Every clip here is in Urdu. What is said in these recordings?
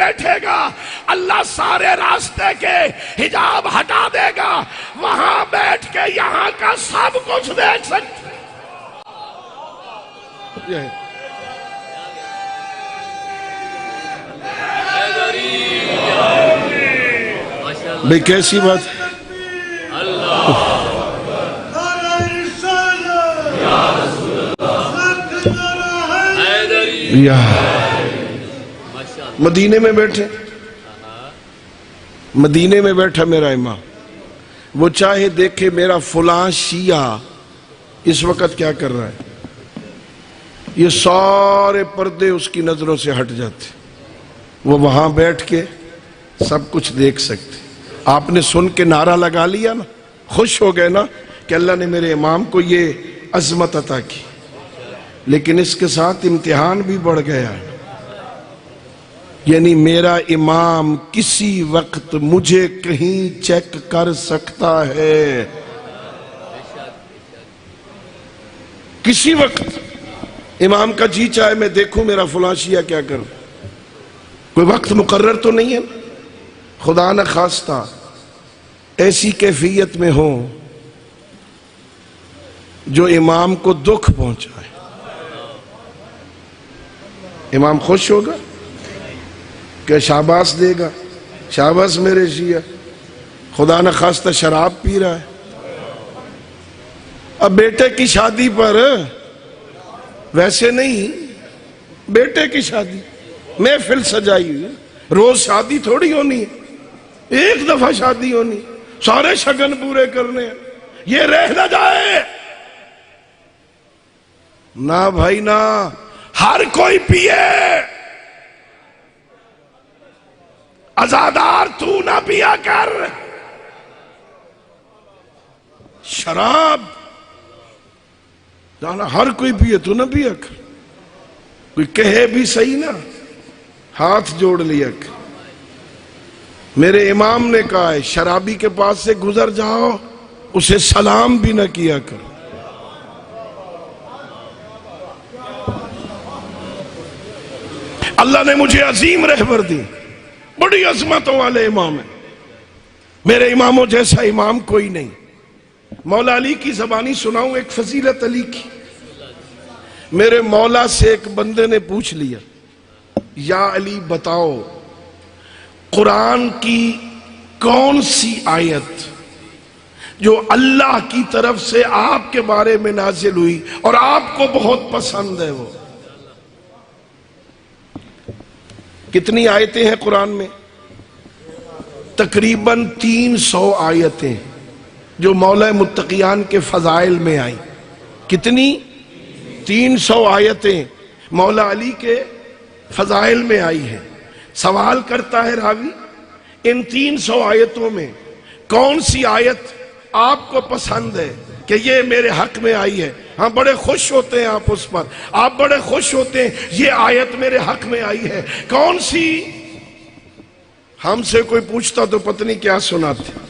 بیٹھے گا اللہ سارے راستے کے حجاب ہٹا دے گا، وہاں بیٹھ کے یہاں کا سب کچھ دیکھ سکتے۔ بھئی کیسی بات؟ مدینے میں بیٹھے، مدینے میں بیٹھا میرا امام، وہ چاہے دیکھے میرا فلاں شیعہ اس وقت کیا کر رہا ہے، یہ سارے پردے اس کی نظروں سے ہٹ جاتے، وہ وہاں بیٹھ کے سب کچھ دیکھ سکتے۔ آپ نے سن کے نعرہ لگا لیا نا، خوش ہو گئے نا کہ اللہ نے میرے امام کو یہ عظمت عطا کی، لیکن اس کے ساتھ امتحان بھی بڑھ گیا ہے، یعنی میرا امام کسی وقت مجھے کہیں چیک کر سکتا ہے، کسی وقت امام کا جی چاہے میں دیکھوں میرا فلاں شیعہ کیا کروں، کوئی وقت مقرر تو نہیں ہے، خدا نہ خواستہ ایسی کیفیت میں ہو جو امام کو دکھ پہنچائے، امام خوش ہوگا کہ شاباش دے گا، شاباش میرے شیعہ، خدا نہ خواستہ شراب پی رہا ہے، اب بیٹے کی شادی پر ویسے نہیں، بیٹے کی شادی محفل سجائی ہوئی، روز شادی تھوڑی ہونی ہے، ایک دفعہ شادی ہونی، سارے شگن پورے کرنے ہیں، یہ رہ نہ جائے، نہ بھائی نہ، ہر کوئی پیے، عزادار تو نہ پیا کر، شراب جانا ہر کوئی پیے تو نہ پیا کر، کوئی کہے بھی صحیح نا، ہاتھ جوڑ لیا کر۔ میرے امام نے کہا ہے شرابی کے پاس سے گزر جاؤ اسے سلام بھی نہ کیا کر، اللہ نے مجھے عظیم رہبر دی، بڑی عظمتوں والے امام ہیں، میرے اماموں جیسا امام کوئی نہیں۔ مولا علی کی زبانی سناؤں ایک فضیلت علی کی، میرے مولا سے ایک بندے نے پوچھ لیا، یا علی بتاؤ قرآن کی کون سی آیت جو اللہ کی طرف سے آپ کے بارے میں نازل ہوئی اور آپ کو بہت پسند ہے، وہ کتنی آیتیں ہیں قرآن میں؟ تقریباً 300 آیتیں جو مولا متقیان کے فضائل میں آئیں۔ کتنی؟ 300 آیتیں مولا علی کے فضائل میں آئی ہیں۔ سوال کرتا ہے راوی ان 300 آیتوں میں کون سی آیت آپ کو پسند ہے کہ یہ میرے حق میں آئی ہے؟ ہاں بڑے خوش ہوتے ہیں آپ اس پر، آپ بڑے خوش ہوتے ہیں یہ آیت میرے حق میں آئی ہے، کون سی؟ ہم سے کوئی پوچھتا تو پتہ نہیں کیا سناتے۔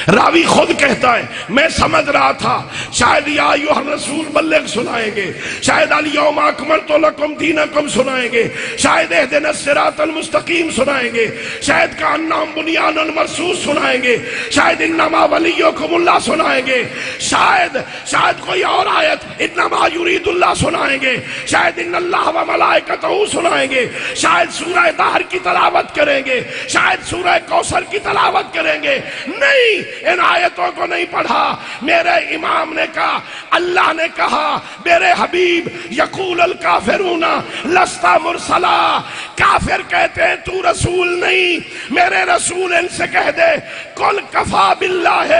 راوی خود کہتا ہے میں سمجھ رہا تھا شاید یا ایھا الرسول بلغ سنائیں گے، شاید الیوم اکملت لکم دینکم سنائیں گے، شاید اہدنا الصراط المستقیم سنائیں گے، شاید کأنہم بنیان مرصوص سنائیں گے، شاید انما ولیکم اللہ سنائیں گے، شاید کوئی اور آیت انما یرید اللہ سنائیں گے، شاید ان اللہ و ملائکتہ سنائیں گے، شاید سورہ دہر کی تلاوت کریں گے، شاید سورہ کوثر کی تلاوت کریں گے۔ نہیں، ان آیتوں کو نہیں پڑھا۔ میرے امام نے کہا اللہ نے کہا میرے حبیب یقول الکافرون لست مرسلا، کافر کہتے ہیں تو رسول نہیں، میرے رسول ان سے کہہ دے قل کفا باللہ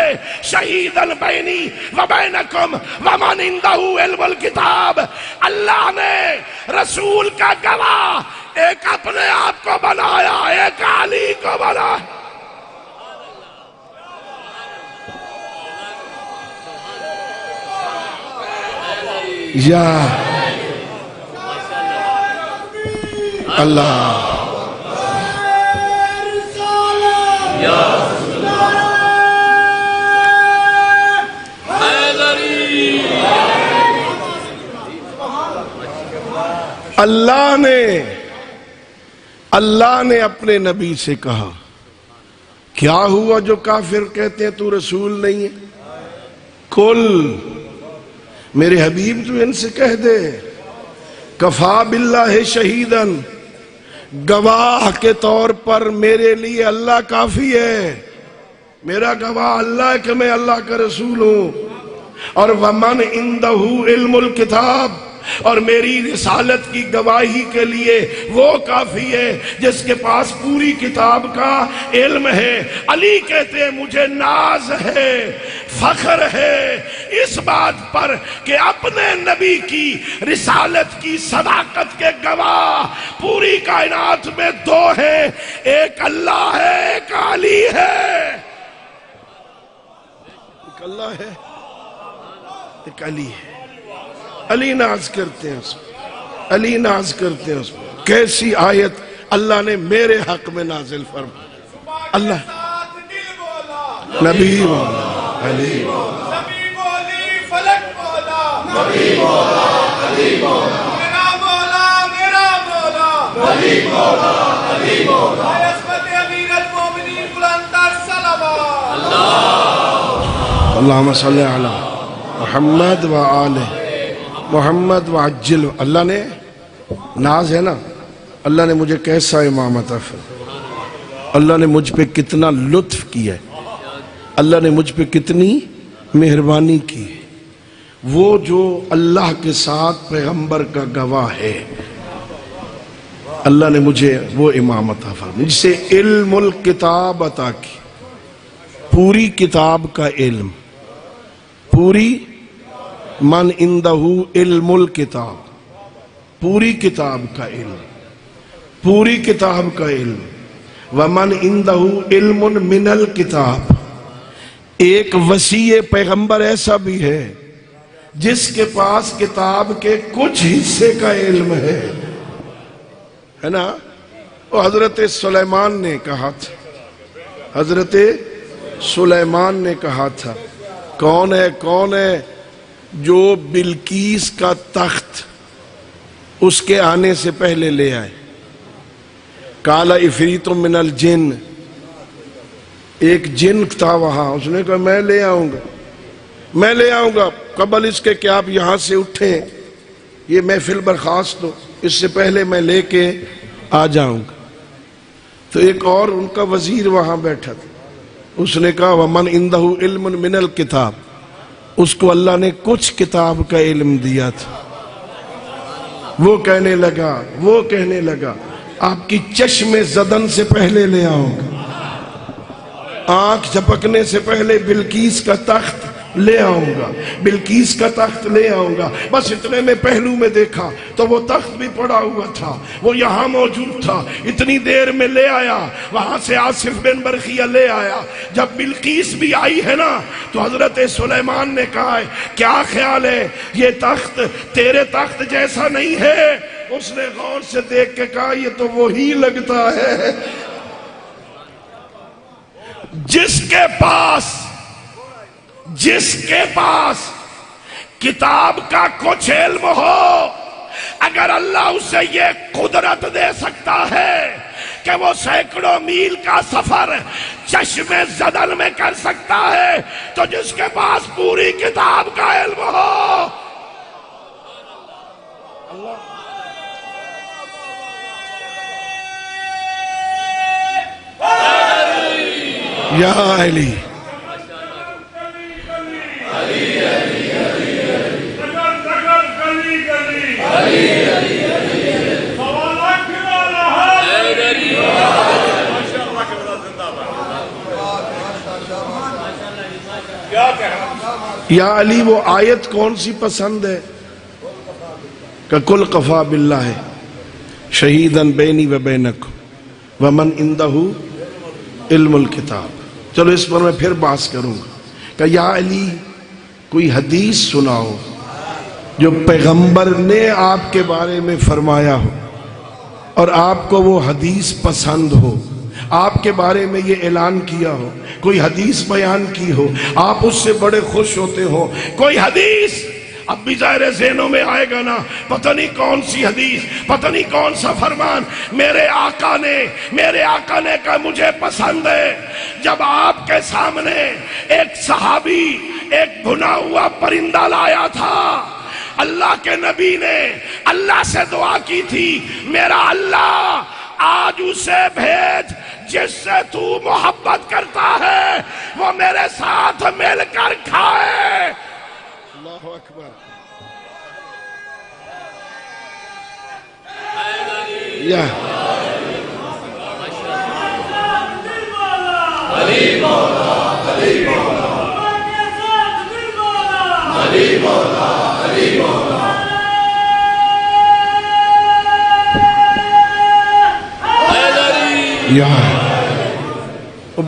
شہیدا بینی و بینکم ومن عندہ علم الکتاب، اللہ نے رسول کا گواہ ایک اپنے آپ کو بنایا، ایک علی کو بنایا۔ یا اللہ اللہ نے اللہ نے اپنے نبی سے کہا کیا ہوا جو کافر کہتے ہیں تو رسول نہیں ہے؟ کل میرے حبیب تو ان سے کہہ دے کفا باللہ شہیدن، گواہ کے طور پر میرے لیے اللہ کافی ہے، میرا گواہ اللہ ہے کہ میں اللہ کا رسول ہوں، اور ومن عندہ علم الکتاب، اور میری رسالت کی گواہی کے لیے وہ کافی ہے جس کے پاس پوری کتاب کا علم ہے۔ علی کہتے ہیں مجھے ناز ہے، فخر ہے اس بات پر کہ اپنے نبی کی رسالت کی صداقت کے گواہ پوری کائنات میں دو ہیں، ایک اللہ ہے ایک علی ہے۔ ایک اللہ ہے ایک علی ہے۔ علی ناز کرتے ہیں اس پر، علی ناز کرتے ہیں اس پر۔ کیسی آیت اللہ نے میرے حق میں نازل فرمائی۔ اللہ نبی مولا علی مولا، نبی مولی فلک مولا، نبی مولا علی مولا، میرا مولا میرا مولا، نبی مولا علی مولا۔ عصمت امیر المومنین بلند تر صلوات۔ اللہم صلی علی محمد و آلہ محمد وعجل۔ اللہ نے ناز ہے نا، اللہ نے مجھے کیسا امام عطا فرمایا، اللہ نے مجھ پہ کتنا لطف کیا ہے، اللہ نے مجھ پہ کتنی مہربانی کی ہے۔ وہ جو اللہ کے ساتھ پیغمبر کا گواہ ہے، اللہ نے مجھے وہ امام عطا فرمایا، مجھ سے علم الکتاب عطا کی، پوری کتاب کا علم، پوری من عندہ علم الکتاب، پوری کتاب کا علم، پوری کتاب کا علم۔ ومن عندہ علم من الکتاب، ایک وسیع پیغمبر ایسا بھی ہے جس کے پاس کتاب کے کچھ حصے کا علم ہے نا۔ وہ حضرت سلیمان نے کہا تھا، حضرت سلیمان نے کہا تھا کون ہے جو بلقیس کا تخت اس کے آنے سے پہلے لے آئے؟ قال عفریت من الجن، ایک جن تھا وہاں، اس نے کہا میں لے آؤں گا قبل اس کے کہ آپ یہاں سے اٹھیں، یہ محفل برخاست ہو، اس سے پہلے میں لے کے آ جاؤں گا۔ تو ایک اور ان کا وزیر وہاں بیٹھا تھا، اس نے کہا ومن عندہ علم من الکتاب، اس کو اللہ نے کچھ کتاب کا علم دیا تھا۔ وہ کہنے لگا آپ کی چشم زدن سے پہلے لے آؤں گا، آنکھ جھپکنے سے پہلے بلقیس کا تخت لے آؤں گا، بس اتنے میں پہلو میں دیکھا تو وہ تخت بھی پڑا ہوا تھا، وہ یہاں موجود تھا، اتنی دیر میں لے آیا، وہاں سے آصف بن برخیہ لے آیا۔ جب بلقیس بھی آئی ہے نا تو حضرت سلیمان نے کہا ہے کیا خیال ہے یہ تخت تیرے تخت جیسا نہیں ہے؟ اس نے غور سے دیکھ کے کہا یہ تو وہی لگتا ہے جس کے پاس کتاب کا کچھ علم ہو۔ اگر اللہ اسے یہ قدرت دے سکتا ہے کہ وہ سینکڑوں میل کا سفر چشم زدن میں کر سکتا ہے، تو جس کے پاس پوری کتاب کا علم ہو، یا علی یا علی وہ آیت کون سی پسند ہے کہ کل قفا باللہ شہیدن بینی و بینکم ومن عندہ علم الکتاب۔ چلو اس پر میں پھر بحث کروں گا کہ یا علی کوئی حدیث سناؤ جو پیغمبر نے آپ کے بارے میں فرمایا ہو اور آپ کو وہ حدیث پسند ہو، آپ کے بارے میں یہ اعلان کیا ہو، کوئی حدیث بیان کی ہو، آپ اس سے بڑے خوش ہوتے ہو، کوئی حدیث اب بھی ظاہر ذہنوں میں آئے گا نا، پتہ نہیں کون سی حدیث، پتہ نہیں کون سا فرمان میرے آقا نے کہا مجھے پسند ہے، جب آپ کے سامنے ایک صحابی ایک بھنا ہوا پرندہ لایا تھا، اللہ کے نبی نے اللہ سے دعا کی تھی، میرا اللہ آج اسے بھیج جس سے تو محبت کرتا ہے، وہ میرے ساتھ مل کر کھائے۔ اللہ اکبر۔ یا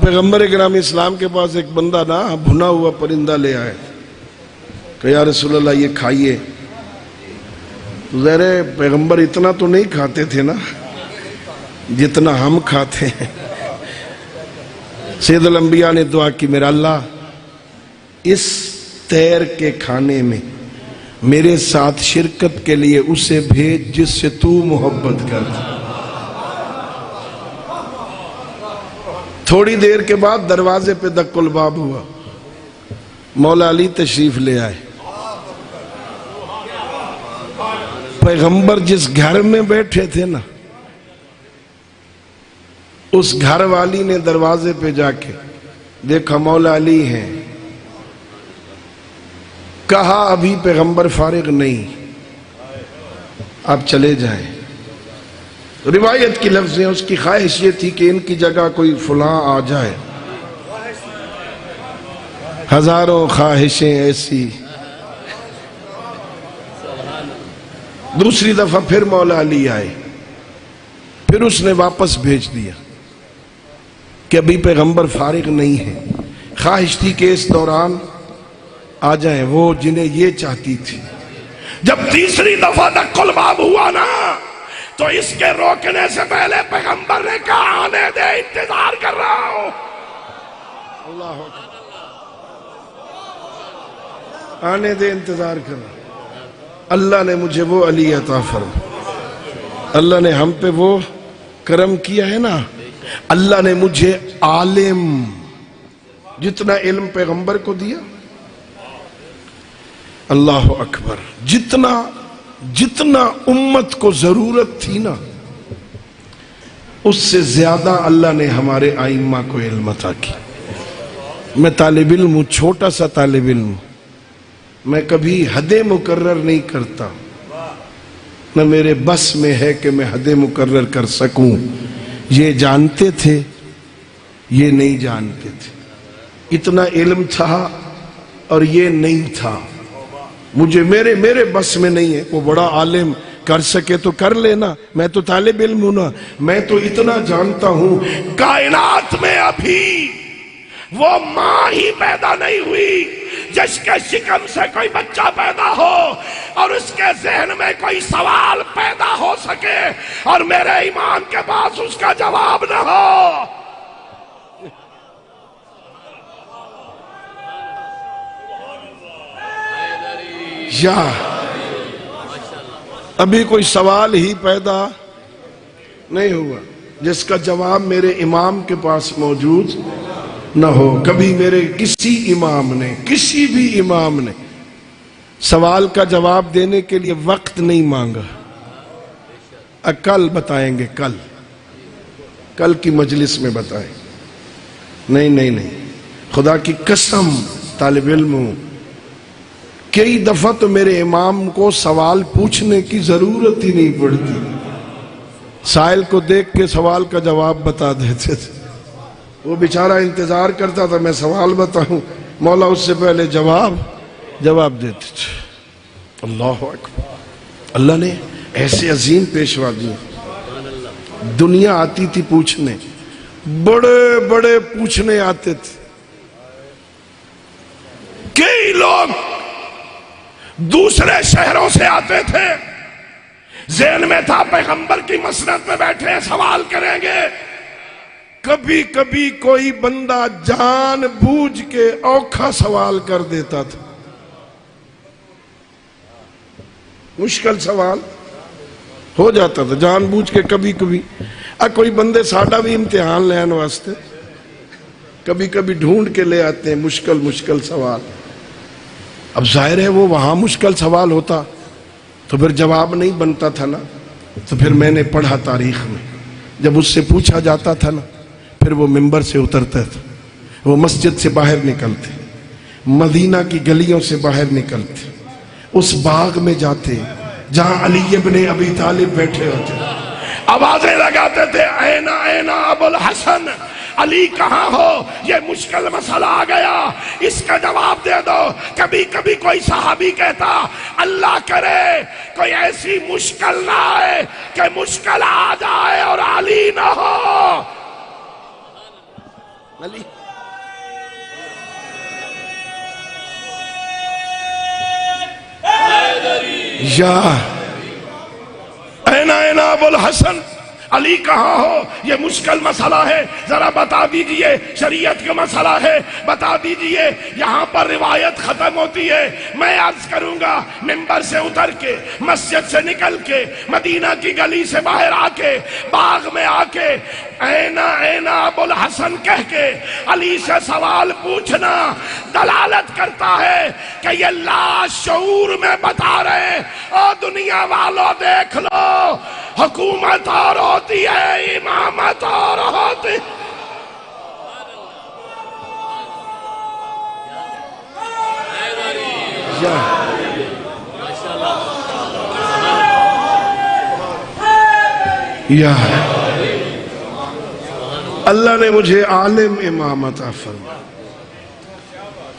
پیغمبر اکرام اسلام کے پاس ایک بندہ نا بھنا ہوا پرندہ لے آئے کہ یا رسول اللہ یہ کھائیے، تو ظاہر پیغمبر اتنا تو نہیں کھاتے تھے نا جتنا ہم کھاتے ہیں۔ سید الانبیاء نے دعا کی، میرا اللہ اس تیر کے کھانے میں میرے ساتھ شرکت کے لیے اسے بھیج جس سے تو محبت کرتا۔ تھوڑی دیر کے بعد دروازے پہ دق الباب ہوا، مولا علی تشریف لے آئے۔ پیغمبر جس گھر میں بیٹھے تھے نا، اس گھر والی نے دروازے پہ جا کے دیکھا مولا علی ہیں، کہا ابھی پیغمبر فارغ نہیں، آپ چلے جائیں۔ روایت کی لفظ ہیں، اس کی خواہش یہ تھی کہ ان کی جگہ کوئی فلاں آ جائے۔ ہزاروں خواہشیں ایسی۔ دوسری دفعہ پھر مولا علی آئے، پھر اس نے واپس بھیج دیا کہ ابھی پیغمبر فارغ نہیں ہے، خواہش تھی کہ اس دوران آ جائیں وہ جنہیں یہ چاہتی تھی۔ جب تیسری دفعہ دق الباب ہوا نا تو اس کے روکنے سے پہلے پیغمبر نے کہا آنے دے، انتظار کر رہا ہوں۔ اللہ آنے دے، انتظار کر رہا ہوں۔ اللہ نے مجھے وہ علی عطا فرمایا، اللہ نے ہم پہ وہ کرم کیا ہے نا، اللہ نے مجھے عالم جتنا علم پیغمبر کو دیا، اللہ اکبر، جتنا امت کو ضرورت تھی نا اس سے زیادہ اللہ نے ہمارے ائمہ کو علم عطا کی۔ میں طالب علم ہوں، چھوٹا سا طالب علم ہوں، میں کبھی حد مقرر نہیں کرتا، نہ میرے بس میں ہے کہ میں حد مقرر کر سکوں۔ یہ جانتے تھے، یہ نہیں جانتے تھے، اتنا علم تھا اور یہ نہیں تھا۔ مجھے میرے بس میں نہیں ہے، وہ بڑا عالم کر سکے تو کر لینا، میں تو طالب علم ہوں نا، میں تو اتنا جانتا ہوں کائنات میں ابھی وہ ماں ہی پیدا نہیں ہوئی جس کے شکم سے کوئی بچہ پیدا ہو اور اس کے ذہن میں کوئی سوال پیدا ہو سکے اور میرے امام کے پاس اس کا جواب نہ ہو۔ یا ابھی کوئی سوال ہی پیدا نہیں ہوا جس کا جواب میرے امام کے پاس موجود نہ ہو۔ کبھی میرے کسی بھی امام نے سوال کا جواب دینے کے لیے وقت نہیں مانگا، کل بتائیں گے، کل کی مجلس میں بتائیں۔ نہیں، خدا کی قسم طالب علم ہوں، کئی دفعہ تو میرے امام کو سوال پوچھنے کی ضرورت ہی نہیں پڑتی، سائل کو دیکھ کے سوال کا جواب بتا دیتے تھے۔ وہ بیچارہ انتظار کرتا تھا میں سوال بتاؤں، مولا اس سے پہلے جواب دیتے تھے۔ اللہ اکبر، اللہ نے ایسے عظیم پیشوا دیے۔ دنیا آتی تھی پوچھنے، بڑے پوچھنے آتے تھے۔ کئی لوگ دوسرے شہروں سے آتے تھے، ذہن میں تھا پیغمبر کی مسند میں بیٹھے سوال کریں گے۔ کبھی کوئی بندہ جان بوجھ کے اوکھا سوال کر دیتا تھا، مشکل سوال ہو جاتا تھا جان بوجھ کے کبھی کبھی کوئی بندے ساڈا بھی امتحان لین واسطے کبھی کبھی ڈھونڈ کے لے آتے ہیں مشکل سوال. اب ظاہر ہے وہ وہاں مشکل سوال ہوتا تو پھر جواب نہیں بنتا تھا نا. تو پھر میں نے پڑھا تاریخ میں جب اس سے پوچھا جاتا تھا نا پھر وہ ممبر سے اترتا تھا, وہ مسجد سے باہر نکلتے, مدینہ کی گلیوں سے باہر نکلتے, اس باغ میں جاتے جہاں علی ابن ابی طالب بیٹھے ہوتے, آوازیں لگاتے تھے اینا اینا ابو الحسن, علی کہاں ہو, یہ مشکل مسئلہ آ گیا, اس کا جواب دے دو. کبھی کبھی کوئی صحابی کہتا اللہ کرے کوئی ایسی مشکل نہ آئے کہ مشکل آ جائے اور علی نہ ہو. علی یا اینا اینا ابو الحسن, علی کہاں ہو, یہ مشکل مسئلہ ہے, ذرا بتا دیجئے, شریعت کا مسئلہ ہے, بتا دیجئے. یہاں پر روایت ختم ہوتی ہے. میں عرض کروں گا ممبر سے اتر کے, مسجد سے نکل کے, مدینہ کی گلی سے باہر آ کے, باغ میں آ کے اینا اینا ابو الحسن کہہ کے علی سے سوال پوچھنا دلالت کرتا ہے کہ یہ لاشعور میں بتا رہے او دنیا والوں دیکھ لو, حکومت اور ہوتی ہے, امامت اور ہوتی. یا اللہ نے مجھے عالم امام عطا فرمایا,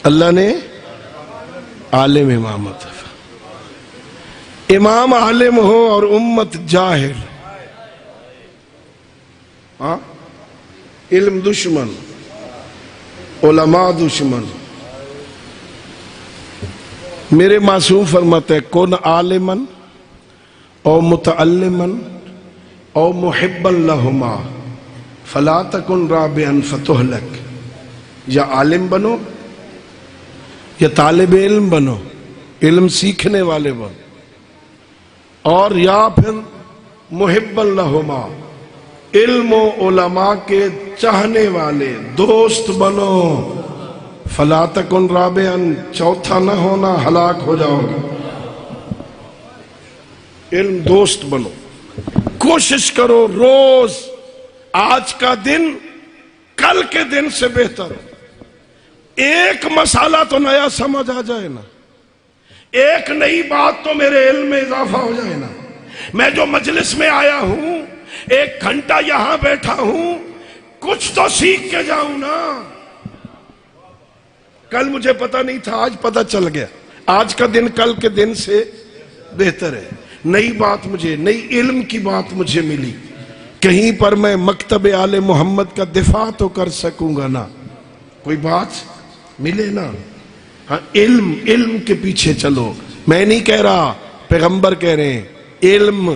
اللہ نے عالم امام عطا فرمایا. امام عالم ہو اور امت جاہل, علم دشمن, علماء دشمن. میرے معصوم فرماتے ہیں کن عالمن او متعلمن او محبا لہما فلا تکن رابعا فتہلک. یا عالم بنو یا طالب علم بنو, علم سیکھنے والے بنو, اور یا پھر محب لہما, علم و علماء کے چاہنے والے دوست بنو. فلا تکن رابعا, چوتھا نہ ہونا, ہلاک ہو جاؤ گے. علم دوست بنو, کوشش کرو روز آج کا دن کل کے دن سے بہتر ہو. ایک مسئلہ تو نیا سمجھ آ جائے نا, ایک نئی بات تو میرے علم میں اضافہ ہو جائے نا. میں جو مجلس میں آیا ہوں, ایک گھنٹہ یہاں بیٹھا ہوں, کچھ تو سیکھ کے جاؤں نا. کل مجھے پتہ نہیں تھا, آج پتہ چل گیا. آج کا دن کل کے دن سے بہتر ہے. نئی بات مجھے, نئی علم کی بات مجھے ملی. کہیں پر میں مکتب آل محمد کا دفاع تو کر سکوں گا نا, کوئی بات ملے نا. ہاں علم کے پیچھے چلو. میں نہیں کہہ رہا, پیغمبر کہہ رہے ہیں علم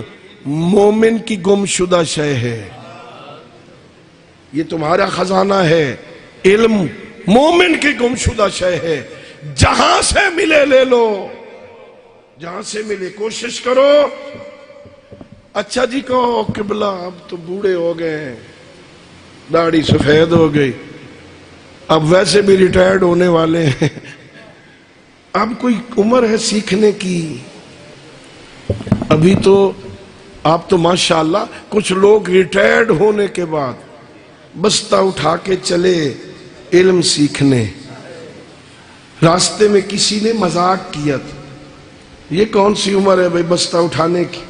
مومن کی گم شدہ شے ہے. یہ تمہارا خزانہ ہے, علم مومن کی گم شدہ شے ہے. جہاں سے ملے لے لو, جہاں سے ملے کوشش کرو. اچھا جی کہو قبلہ اب تو بوڑھے ہو گئے ہیں, داڑھی سفید ہو گئی, اب ویسے بھی ریٹائرڈ ہونے والے ہیں, اب کوئی عمر ہے سیکھنے کی. ابھی تو آپ تو ماشاءاللہ کچھ لوگ ریٹائرڈ ہونے کے بعد بستہ اٹھا کے چلے علم سیکھنے. راستے میں کسی نے مذاق کیا تھا, یہ کون سی عمر ہے بھائی بستہ اٹھانے کی.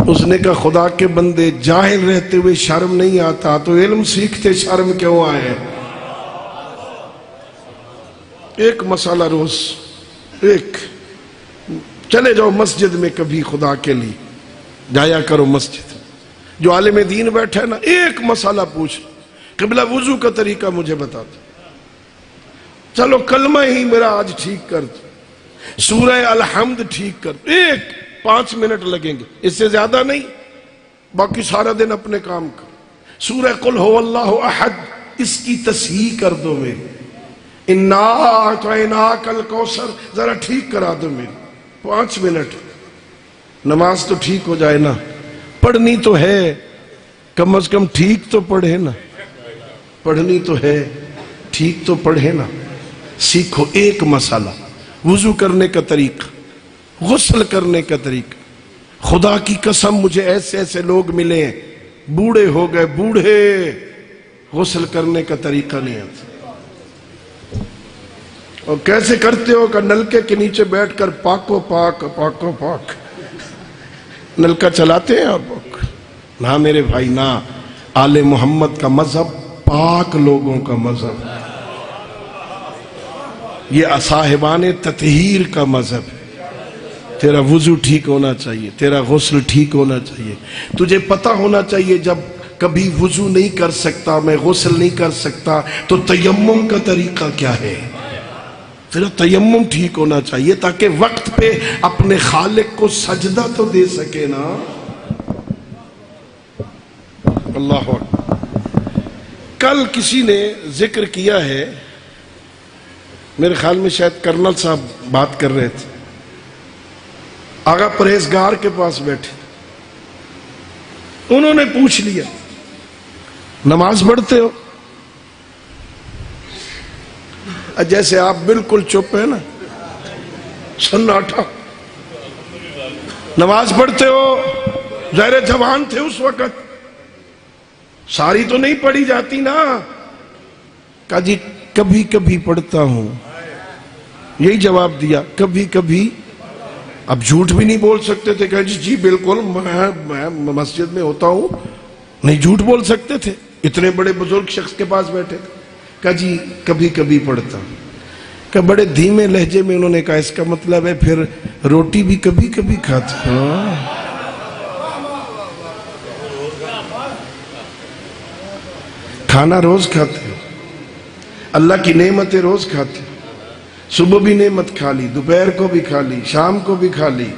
اس نے کہا خدا کے بندے, جاہل رہتے ہوئے شرم نہیں آتا تو علم سیکھتے شرم کیوں آئے. ایک مسئلہ روز, ایک چلے جاؤ مسجد میں کبھی, خدا کے لیے جایا کرو مسجد. جو عالم دین بیٹھا ہے نا, ایک مسئلہ پوچھ, قبلہ وضو کا طریقہ مجھے بتا دو, چلو کلمہ ہی میرا آج ٹھیک کر دو, سورہ الحمد ٹھیک کر دو, ایک 5 منٹ لگیں گے, اس سے زیادہ نہیں. باقی سارا دن اپنے کام کر. سورہ قل هو اللہ احد, اس کی تصحیح کر دو میری. انا اعطیناک الکوثر ذرا ٹھیک کرا دو میری. 5 منٹ. نماز تو ٹھیک ہو جائے نا، پڑھنی تو ہے، کم از کم ٹھیک تو پڑھے نا، پڑھنی تو ہے، ٹھیک تو پڑھے نا۔ سیکھو ایک مسئلہ، وضو کرنے کا طریقہ، غسل کرنے کا طریقہ۔ خدا کی قسم مجھے ایسے ایسے لوگ ملے ہیں، بوڑھے ہو گئے، بوڑھے، غسل کرنے کا طریقہ نہیں آتا۔ اور کیسے کرتے ہو کہ نلکے کے نیچے بیٹھ کر پاکو پاک پاکو پاک، نلکا چلاتے ہیں اور پاک۔ نہ میرے بھائی نہ، آل محمد کا مذہب پاک لوگوں کا مذہب، یہ صاحبان تطہیر کا مذہب ہے۔ تیرا وضو ٹھیک ہونا چاہیے، تیرا غسل ٹھیک ہونا چاہیے، تجھے پتہ ہونا چاہیے جب کبھی وضو نہیں کر سکتا، میں غسل نہیں کر سکتا، تو تیمم کا طریقہ کیا ہے۔ تیرا تیمم ٹھیک ہونا چاہیے تاکہ وقت پہ اپنے خالق کو سجدہ تو دے سکے نا۔ اللہ اکبر۔ کل کسی نے ذکر کیا ہے، میرے خیال میں شاید کرنل صاحب بات کر رہے تھے، آغا پرہیزگار کے پاس بیٹھے، انہوں نے پوچھ لیا نماز پڑھتے ہو؟ جیسے آپ بالکل چپ ہیں نا، سناٹا، نماز پڑھتے ہو؟ ظاہر جوان تھے اس وقت، ساری تو نہیں پڑھی جاتی نا۔ کہا جی کبھی کبھی پڑھتا ہوں، یہی جواب دیا، کبھی کبھی۔ اب جھوٹ بھی نہیں بول سکتے تھے، کہا جی بالکل میں مسجد میں ہوتا ہوں، نہیں جھوٹ بول سکتے تھے، اتنے بڑے بزرگ شخص کے پاس بیٹھے تھے۔ کہا جی کبھی کبھی پڑھتا ہوں۔ کہ بڑے دھیمے لہجے میں انہوں نے کہا اس کا مطلب ہے پھر روٹی بھی کبھی کبھی کھاتے ہو؟ کھانا روز کھاتے ہو، اللہ کی نعمتیں روز کھاتے ہو، صبح بھی نعمت کھا لی، دوپہر کو بھی کھا لی، شام کو بھی کھا لی،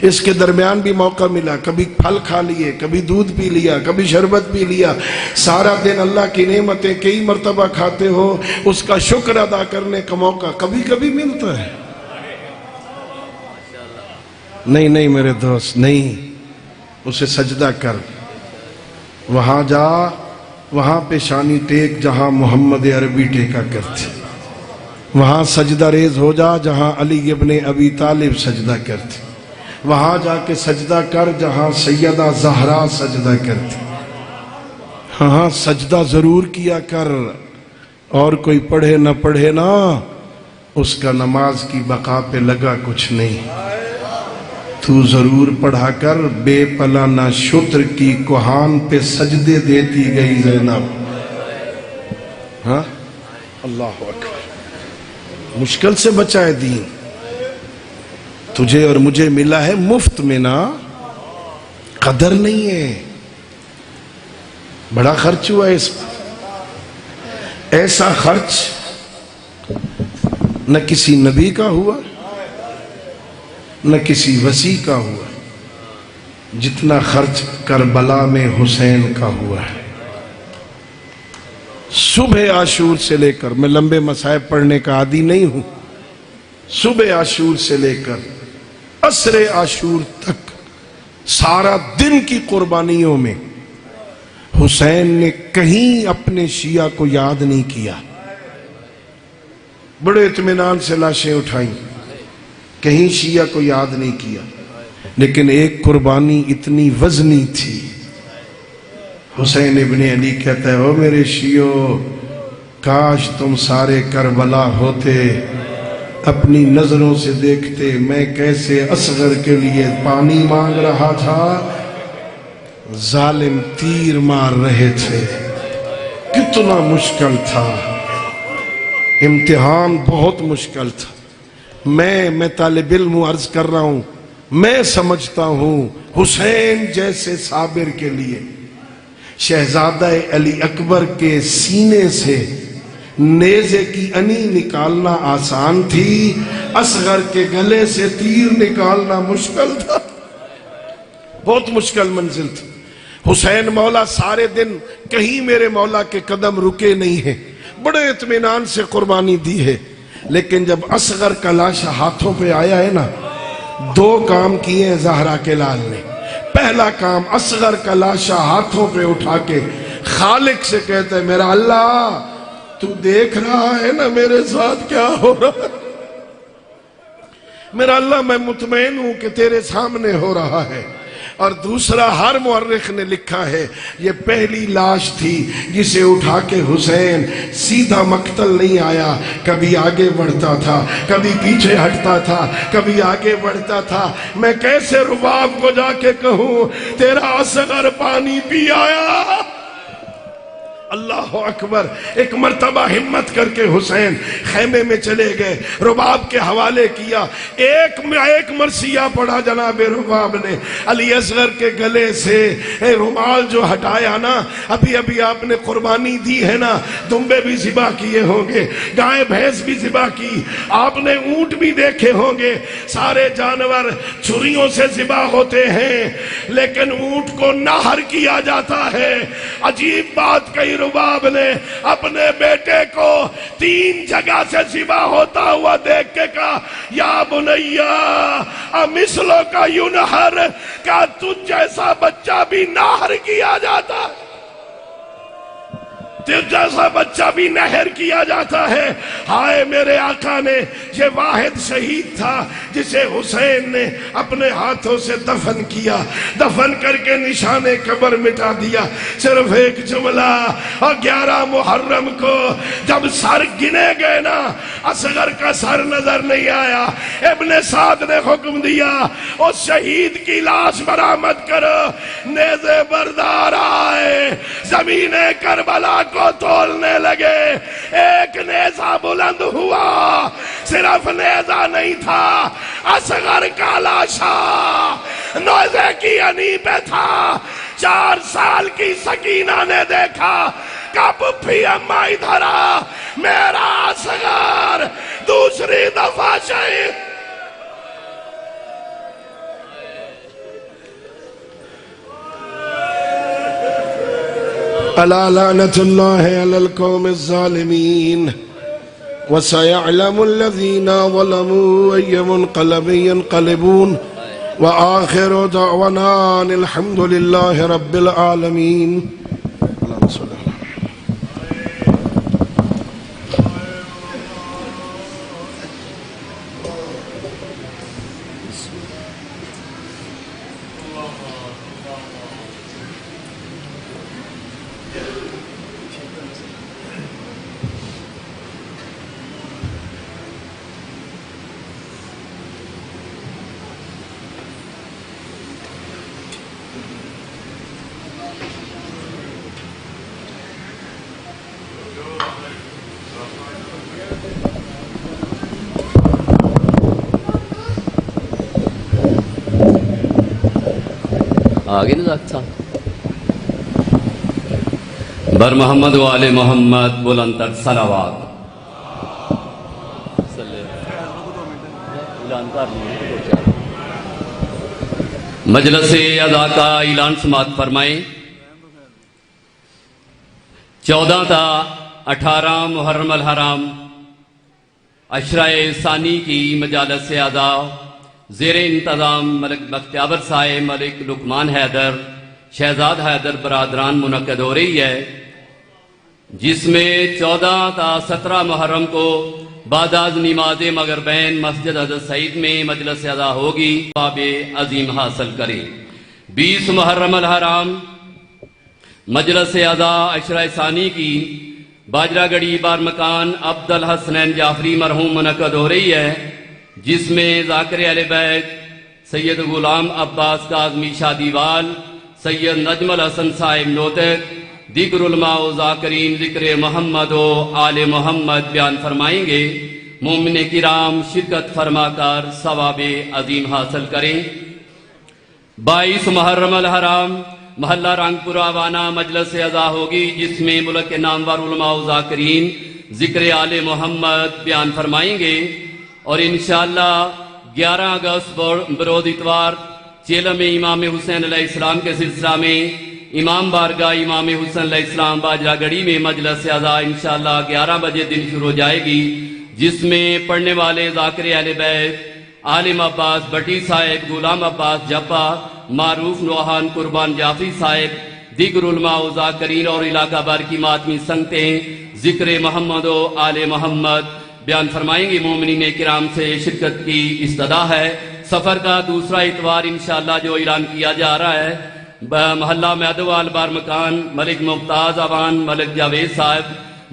اس کے درمیان بھی موقع ملا، کبھی پھل کھا لیے، کبھی دودھ پی لیا، کبھی شربت پی لیا، سارا دن اللہ کی نعمتیں کئی مرتبہ کھاتے ہو، اس کا شکر ادا کرنے کا موقع کبھی کبھی ملتا ہے؟ نہیں نہیں میرے دوست نہیں، اسے سجدہ کر، وہاں جا، وہاں پہ شانی ٹیک جہاں محمد عربی ٹیکا کرتے، وہاں سجدہ ریز ہو جا جہاں علی ابن ابی طالب سجدہ کرتے، وہاں جا کے سجدہ کر جہاں سیدہ زہرا سجدہ کرتی۔ ہاں سجدہ ضرور کیا کر، اور کوئی پڑھے نہ پڑھے نا، اس کا نماز کی بقا پہ لگا کچھ نہیں۔ تو ضرور پڑھا کر، بے پلا نہ شتر کی کوہان پہ سجدے دیتی گئی زینب۔ ہاں اللہ اکبر۔ مشکل سے بچا ہے دین، تجھے اور مجھے ملا ہے مفت میں نا، قدر نہیں ہے، بڑا خرچ ہوا ہے اس پر۔ ایسا خرچ نہ کسی نبی کا ہوا نہ کسی وسیع کا ہوا جتنا خرچ کربلا میں حسین کا ہوا ہے۔ صبح عاشور سے لے کر، میں لمبے مصائب پڑھنے کا عادی نہیں ہوں، صبح عاشور سے لے کر عصر عاشور تک سارا دن کی قربانیوں میں حسین نے کہیں اپنے شیعہ کو یاد نہیں کیا، بڑے اطمینان سے لاشیں اٹھائیں، کہیں شیعہ کو یاد نہیں کیا، لیکن ایک قربانی اتنی وزنی تھی۔ حسین ابن علی کہتا ہے، او میرے شیعو، کاش تم سارے کربلا ہوتے، اپنی نظروں سے دیکھتے میں کیسے اصغر کے لیے پانی مانگ رہا تھا، ظالم تیر مار رہے تھے، کتنا مشکل تھا، امتحان بہت مشکل تھا۔ میں طالب علم عرض کر رہا ہوں، میں سمجھتا ہوں حسین جیسے صابر کے لیے شہزادہ علی اکبر کے سینے سے نیزے کی انی نکالنا آسان تھی، اصغر کے گلے سے تیر نکالنا مشکل تھا، بہت مشکل منزل تھی۔ حسین مولا سارے دن کہیں میرے مولا کے قدم رکے نہیں ہیں، بڑے اطمینان سے قربانی دی ہے، لیکن جب اصغر کا لاشا ہاتھوں پہ آیا ہے نا، دو کام کیے زہرا کے لال نے. پہلا کام اصغر کا لاشا ہاتھوں پہ اٹھا کے خالق سے کہتا ہے میرا اللہ تو دیکھ رہا ہے نا میرے ساتھ کیا ہو رہا ہے. میرا اللہ میں مطمئن ہوں کہ تیرے سامنے ہو رہا ہے. اور دوسرا ہر مورخ نے لکھا ہے یہ پہلی لاش تھی جسے اٹھا کے حسین سیدھا مقتل نہیں آیا, کبھی آگے بڑھتا تھا, کبھی پیچھے ہٹتا تھا, کبھی آگے بڑھتا تھا. میں کیسے رباب کو جا کے کہوں تیرا اصغر پانی پی آیا. اللہ اکبر. ایک مرتبہ ہمت کر کے حسین خیمے میں چلے گئے, رباب کے حوالے کیا. ایک مرثیہ پڑھا جناب رباب نے. علی اصغر کے گلے سے رومال جو ہٹایا نا, ابھی ابھی آپ نے قربانی دی ہے نا, دمبے بھی ذبح کیے ہوں گے, گائے بھینس بھی ذبح کی, آپ نے اونٹ بھی دیکھے ہوں گے. سارے جانور چھریوں سے ذبح ہوتے ہیں لیکن اونٹ کو نہر کیا جاتا ہے. عجیب بات کہی رباب نے, اپنے بیٹے کو 3 جگہ سے ذبح ہوتا ہوا دیکھ کے کہا یا بنیا امثلو کا ینہر, کہا تجھ جیسا بچہ بھی نہر کیا جاتا ہے, تجھ جیسا بچہ بھی نہر کیا جاتا ہے. ہائے میرے آقا نے, یہ واحد شہید تھا جسے حسین نے اپنے ہاتھوں سے دفن کیا, دفن کر کے نشان قبر مٹا دیا. صرف ایک جملہ, اور 11 محرم کو جب سر گنے گئے نا, اصغر کا سر نظر نہیں آیا. ابن سعد نے حکم دیا اس شہید کی لاش برآمد کرو. نیزے بردار آئے, زمین کربلا کو تولنے لگے. ایک نیزہ بلند ہوا, صرف نیزہ نہیں تھا, اصغر کا لاشا نیزے کی انی پہ تھا. 4 سال کی سکینہ نے دیکھا, کب بھی اماں ادھر آ, میرا اصغر دوسری دفعہ شہید. ألا لعنة الله على القوم الظالمين وسيعلم الذين ظلموا أي منقلب ينقلبون وآخر دعوانا الحمد لله رب العالمين. اللهم صل على آگے نہیں رکھتا. بر محمد و آل محمد بلند تر صلوات. مجلس ادا کا اعلان سماعت فرمائیں. 14 تا 18 محرم الحرام عشرہ ثانی کی مجالس ادا زیر انتظام ملک بختیور صاحب, ملک لقمان حیدر, شہزاد حیدر برادران منعقد ہو رہی ہے, جس میں 14 تا 17 محرم کو بعد از نماز مغربین مسجد حضرت سعید میں مجلس ادا ہوگی. ثواب عظیم حاصل کریں. 20 محرم الحرام مجلس ادا عشرہ ثانی کی باجرہ گڑی بار مکان عبد الحسنین جعفری مرحوم منعقد ہو رہی ہے, جس میں ذاکر اہل بیت سید غلام عباس کاظمی شادی وال, سید نجم الحسن صاحب نوتک, دیگر علماء و ذاکرین ذکر محمد و آل محمد بیان فرمائیں گے. مومن کرام شرکت فرما کر ثواب عظیم حاصل کریں. 22 محرم الحرام محلہ رنگ پورہ وانا مجلس ادا ہوگی, جس میں ملک کے نامور علماء و ذاکرین ذکر آل محمد بیان فرمائیں گے. اور انشاءاللہ 11 اگست بروز اتوار چیلم امام حسین علیہ السلام کے سلسلہ میں امام بارگاہ امام حسین علیہ السلام باجرہ گڑی میں مجلس ادا انشاءاللہ 11 بجے دن شروع ہو جائے گی, جس میں پڑھنے والے ذاکر اہل بیت عالم عباس بٹی صاحب، غلام عباس جپا، معروف نوحان قربان جعفری صاحب، دیگر علماء و ذاکرین اور علاقہ بھر کی ماتمی سنگتیں ذکر محمد و آل محمد بیان فرمائیں گے۔ مومنین کرام سے شرکت کی استدعا ہے۔ سفر کا دوسرا اتوار انشاءاللہ جو اعلان کیا جا رہا ہے، محلہ میدوال بار مکان ملک ممتاز اوان ملک جاوید صاحب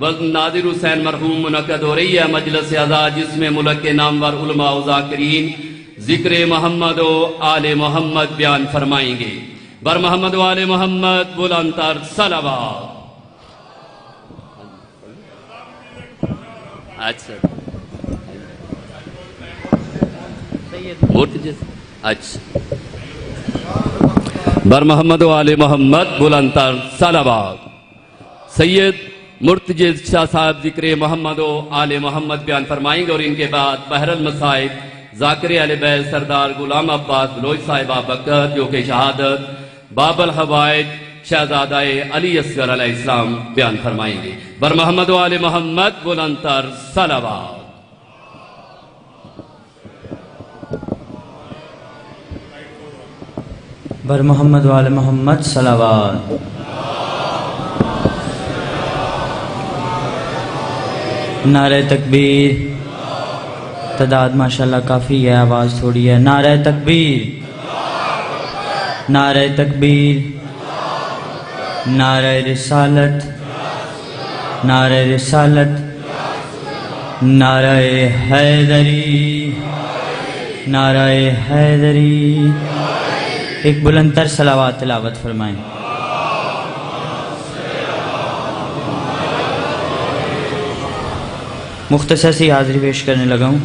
و ناظر حسین مرحوم منعقد ہو رہی ہے مجلس اعزاز، جس میں ملک کے نامور علماء و ذاکرین ذکر محمد و آل محمد بیان فرمائیں گے۔ بر محمد و آل محمد بلند تر صلوات۔ اچھا اچھا بر محمد و آل محمد بلند تر صلوات۔ سید مرتجز شاہ صاحب ذکر محمد و آل محمد بیان فرمائیں گے، اور ان کے بعد بحر المصائب ذاکر اہل بیت سردار غلام عباس بلوچ صاحب بکر جو کہ شہادت باب الحوائج شہزادہ علی اصغر علیہ السلام بیان فرمائیں گے۔ بر محمد و آل محمد بلند تر صلوات۔ بر محمد و آل محمد صلوات۔ نعرہ تکبیر، تعداد ماشاءاللہ کافی ہے، آواز تھوڑی ہے۔ نعرہ تکبیر، نعرہ تکبیر، نعرہ رسالت، نعرہ رسالت، نعرہ حیدری، نعرہ حیدری۔ ایک بلند تر صلوات تلاوت فرمائیں۔ مختصر سی حاضری پیش کرنے لگا ہوں۔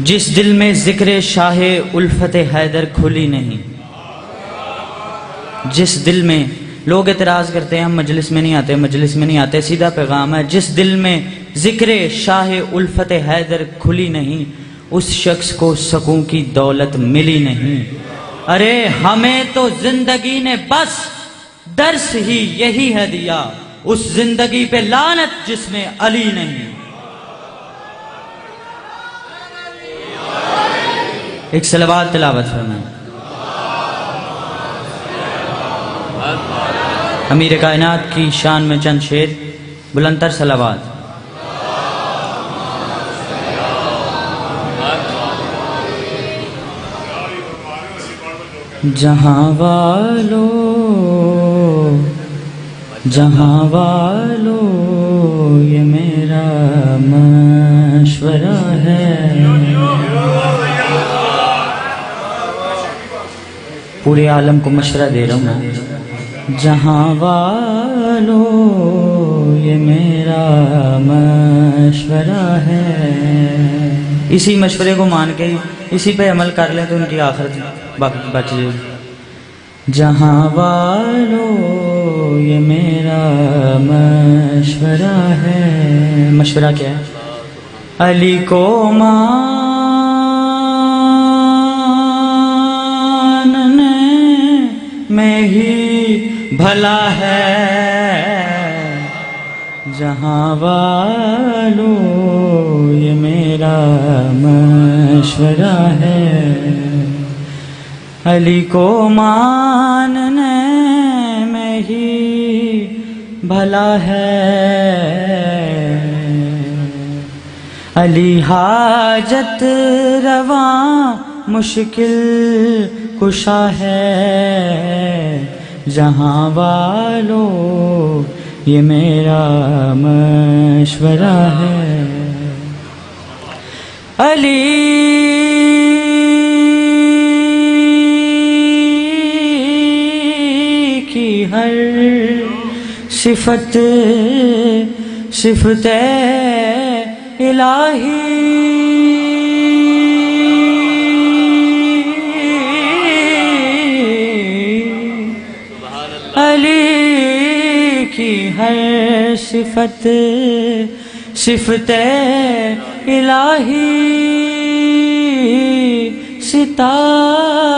جس دل میں ذکر شاہ الفت حیدر کھلی نہیں، جس دل میں لوگ اعتراض کرتے ہیں ہم مجلس میں نہیں آتے، مجلس میں نہیں آتے، سیدھا پیغام ہے جس دل میں ذکر شاہ الفت حیدر کھلی نہیں، اس شخص کو سکوں کی دولت ملی نہیں۔ ارے ہمیں تو زندگی نے بس درس ہی یہی ہے دیا، اس زندگی پہ لعنت جس میں علی نہیں۔ ایک صلوات تلاوت فرمائیں۔ امیر کائنات کی شان میں چند شعر، بلند تر صلوات۔ جہاں والو، جہاں والو، یہ میرا مشورہ ہے۔ پورے عالم کو مشورہ دے رہا ہوں۔ جہاں والو، یہ میرا مشورہ ہے۔ اسی مشورے کو مان کے اسی پہ عمل کر لیں تو ان کی آخرت بچ جائے گی۔ جہاں والو، یہ میرا مشورہ ہے۔ مشورہ کیا ہے؟ علی کو میں ہی بھلا ہے۔ جہاں والو، یہ میرا مشورہ ہے۔ علی کو ماننے میں ہی بھلا ہے۔ علی حاجت رواں مشکل کشا ہے۔ جہاں والو، یہ میرا مشورہ ہے۔ علی کی ہر صفت صفت الہی، علی کی ہر صفت صفت الہی، ستاروں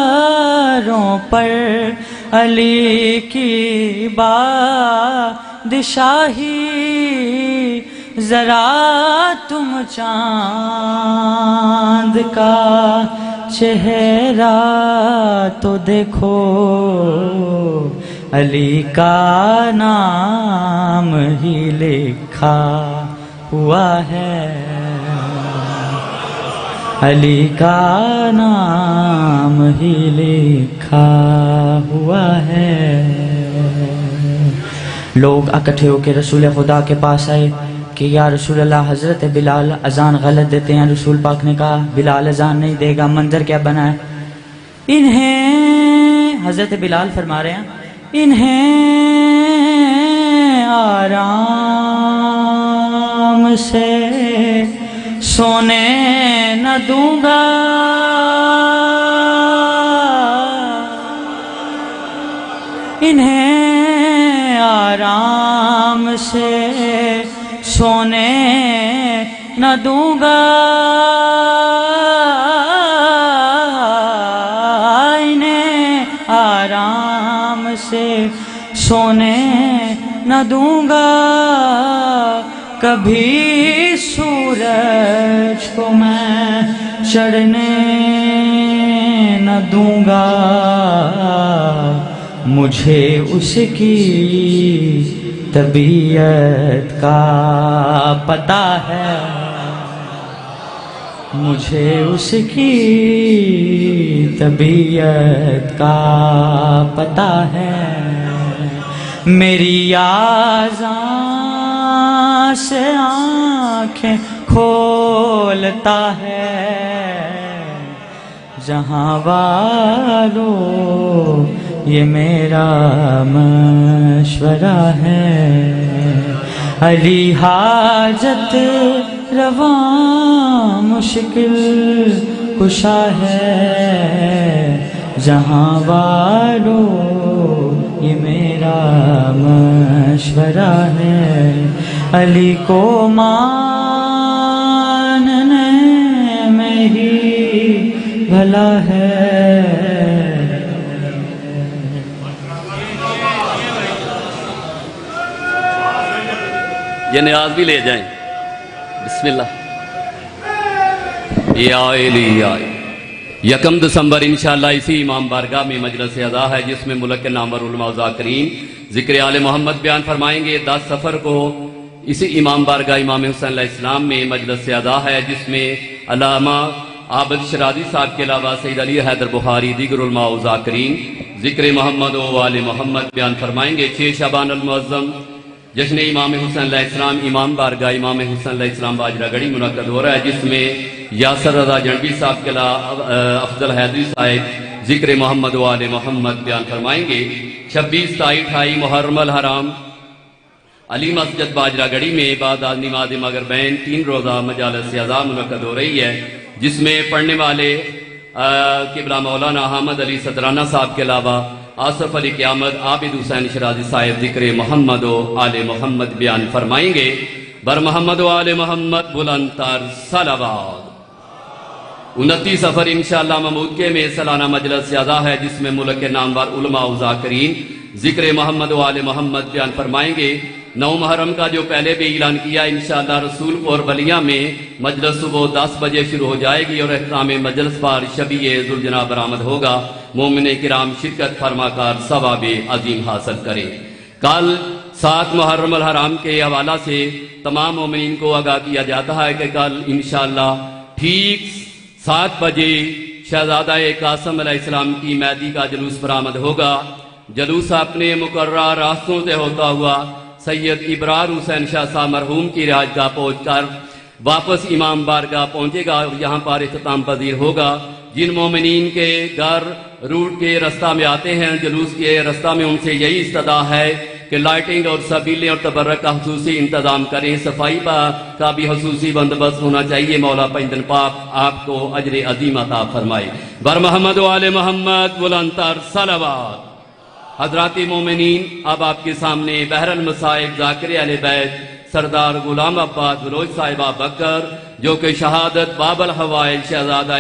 پر علی کی بادشاہی، ذرا تم چاند کا چہرہ تو دیکھو، علی کا نام ہی لکھا ہوا ہے، علی کا نام ہی لکھا ہوا ہے۔ لوگ اکٹھے ہو کے رسول خدا کے پاس آئے کہ یا رسول اللہ، حضرت بلال اذان غلط دیتے ہیں۔ رسول پاک نے کہا بلال اذان نہیں دے گا، منظر کیا بنا ہے؟ انہیں حضرت بلال فرما رہے ہیں انہیں آرام سے سونے نہ دوں گا، انہیں آرام سے سونے نہ دوں گا، انہیں آرام سے سونے نہ دوں گا، کبھی سورج کو میں چڑھنے نہ دوں گا، مجھے اس کی طبیعت کا پتہ ہے، مجھے اس کی طبیعت کا پتہ ہے، میری آذان سے آنکھیں کھولتا ہے، جہاں والوں یہ میرا مشورہ ہے، علی حاجت رواں مشکل کشا ہے، جہاں والوں یہ میرا مشورہ ہے، علی کو ماننے میں ہی بھلا ہے۔ یہ نیاز بھی لے جائیں، بسم اللہ۔ یا علی یا علی۔ 1 دسمبر انشاءاللہ اسی امام بارگاہ میں مجلس ادا ہے، جس میں ملک کے نامور علماء و ذاکرین ذکر آل محمد بیان فرمائیں گے۔ 10 سفر کو اسی امام بارگاہ امام حسین علیہ السلام میں مجلس ادا ہے، جس میں علامہ عابد شرازی صاحب کے علاوہ سید علی حیدر بخاری، دیگر علماء و ذاکرین ذکر محمد و آل محمد بیان فرمائیں گے۔ 6 شعبان المعظم جشن امام حسین علیہ السلام امام بارگاہ امام حسین علیہ السلام باجرہ گڑھی منعقد ہو رہا ہے، جس میں یاسر رضا جنبی صاحب کے علاوہ افضل حیدری صاحب ذکر محمد و آل محمد بیان فرمائیں گے۔ 26 تا 28 محرم الحرام علی مسجد باجرہ گڑھی میں بعد از نماز مغربین 3 روزہ مجالس اعزا منعقد ہو رہی ہے، جس میں پڑھنے والے قبلہ مولانا حامد علی صدرانہ صاحب کے علاوہ آصف علی قیامت، عابد حسین شرازی صاحب ذکر محمد و آل محمد بیان فرمائیں گے۔ بر محمد و آل محمد بلند تر صلوات۔ 29 سفر انشاءاللہ ممودکے میں سالانہ مجلس اعزا ہے، جس میں ملک کے نامور علماء و ذاکرین ذکر محمد و آل محمد بیان فرمائیں گے۔ 9 محرم کا جو پہلے بھی اعلان کیا، انشاءاللہ رسول پور بلیاں میں مجلس صبح 10 بجے شروع ہو جائے گی اور اختتام مجلس پر شبیہ ذوالجناح برآمد ہوگا۔ مومن کرام شرکت فرما کر ثواب عظیم حاصل کریں۔ کل 7 محرم الحرام کے حوالہ سے تمام مومنین کو آگاہ کیا جاتا ہے کہ کل انشاءاللہ ٹھیک 7 بجے شہزادہ قاسم علیہ السلام کی مہدی کا جلوس برآمد ہوگا۔ جلوس اپنے مقررہ راستوں سے ہوتا ہوا سید ابرار حسین شاہ صاحب مرحوم کی رہائش گاہ پہنچ کر واپس امام بارگاہ پہنچے گا اور یہاں پر اختتام پذیر ہوگا۔ جن مومنین کے گھر روٹ کے رستہ میں آتے ہیں، جلوس کے رستہ میں، ان سے یہی استدعا ہے کہ لائٹنگ اور سبیلیں اور تبرک کا خصوصی انتظام کریں، صفائی کا بھی خصوصی بندوبست ہونا چاہیے۔ مولا پنجتن پاک آپ کو اجر عظیم عطا فرمائے۔ بر محمد و آل محمد بلند تر صلوات۔ حضرات مومنین، اب آپ کے سامنے بحر المصائب ذاکر اہل بیت سردار غلام عباس بلوچ صاحبہ بکر، جو کہ شہادت باب الحوائل شہزادہ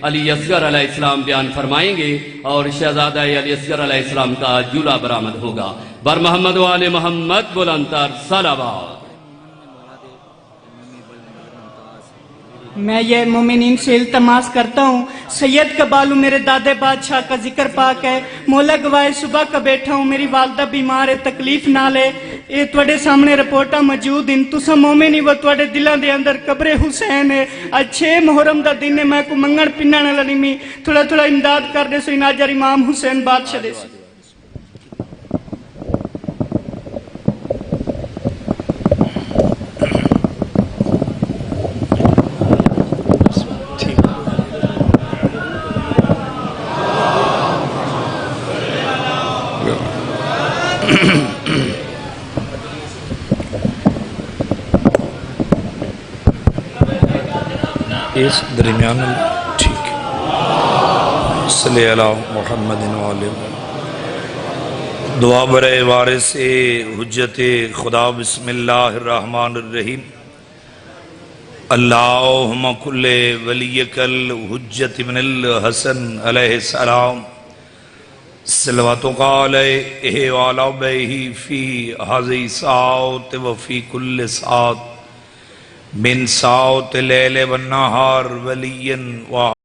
علی اصغر علیہ السلام بیان فرمائیں گے اور شہزادہ علی اصغر علیہ السلام کا جولہ برآمد ہوگا۔ بر محمد و آل محمد بلند تر صلوات۔ میں یہ مومنین سے التماس کرتا ہوں، سید کا بالو میرے دادے بادشاہ کا ذکر پاک ہے، مولا گواہ صبح کا بیٹھا ہوں، میری والدہ بیمار ہے، تکلیف نہ لے، یہ توڑے سامنے رپورٹا موجود ہیں، تسا مومن ہی وہ توڑے دلان دے اندر قبر حسین ہے، آج 6 محرم دا دن ہے، میں کو منگڑ پنڈا نہ لنی، تھوڑا تھوڑا امداد کر دے سو اناجر امام حسین بادشاہ دے سو. اس درمیان ٹھیک ہے. صلی اللہ محمد وآلہ. دعا برائے وارث حجت خدا. بسم اللہ الرحمن الرحیم. اللہم کل ولیک الحجت ابن الحسن علیہ السلام صلواتک علیہ وعلی بیہ فی ہذی ساعت وفی کل ساعت من ساعت لیل والنہار ولی و